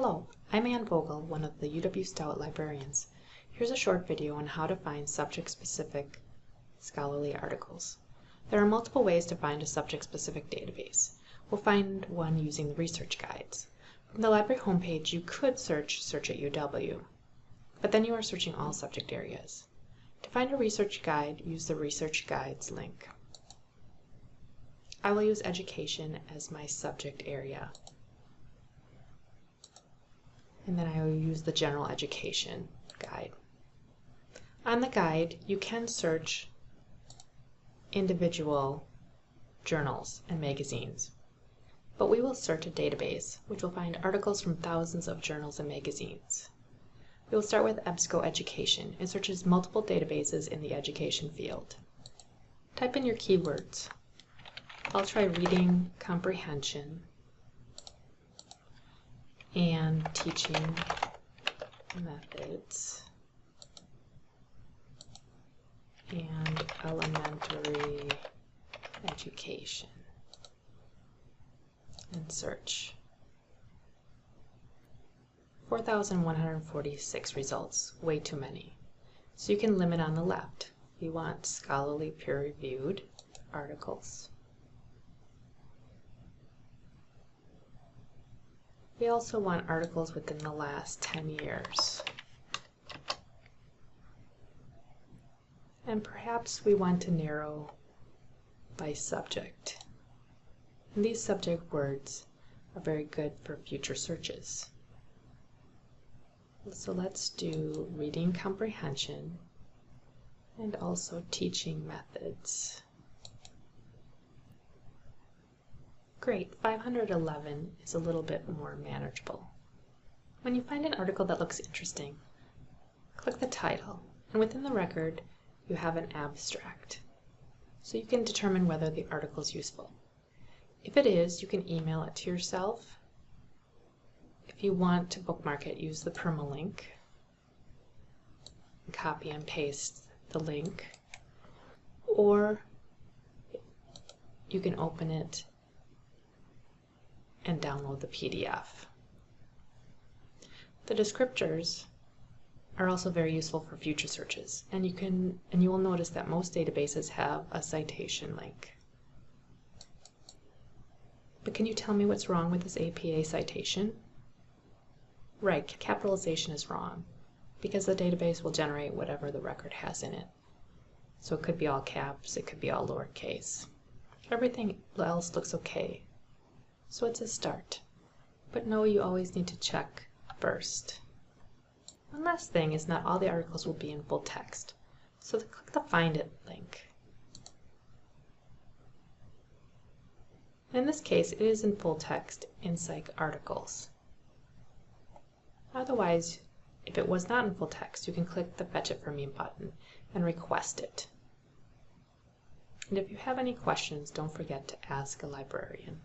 Hello, I'm Ann Vogel, one of the UW Stout librarians. Here's a short video on how to find subject-specific scholarly articles. There are multiple ways to find a subject-specific database. We'll find one using the research guides. From the library homepage, you could search at UW, but then you are searching all subject areas. To find a research guide, use the Research Guides link. I will use Education as my subject area. And then I will use the General Education guide. On the guide, you can search individual journals and magazines, but we will search a database, which will find articles from thousands of journals and magazines. We will start with Ebsco Education. It searches multiple databases in the education field. Type in your keywords. I'll try reading comprehension and teaching methods and elementary education, and search. 4,146 results, way too many. So you can limit on the left. We want scholarly peer-reviewed articles. We also want articles within the last 10 years. And perhaps we want to narrow by subject. And these subject words are very good for future searches. So let's do reading comprehension and also teaching methods. Great, 511 is a little bit more manageable. When you find an article that looks interesting, click the title, and within the record you have an abstract, so you can determine whether the article is useful. If it is, you can email it to yourself. If you want to bookmark it, use the permalink. Copy and paste the link, or you can open it and download the PDF. The descriptors are also very useful for future searches, and you will notice that most databases have a citation link. But can you tell me what's wrong with this APA citation? Right, capitalization is wrong, because the database will generate whatever the record has in it. So it could be all caps, it could be all lowercase. Everything else looks okay. So it's a start. But no, you always need to check first. One last thing is not all the articles will be in full text. So click the Find It link. In this case, it is in full text in Psych Articles. Otherwise, if it was not in full text, you can click the Fetch It For Me button and request it. And if you have any questions, don't forget to ask a librarian.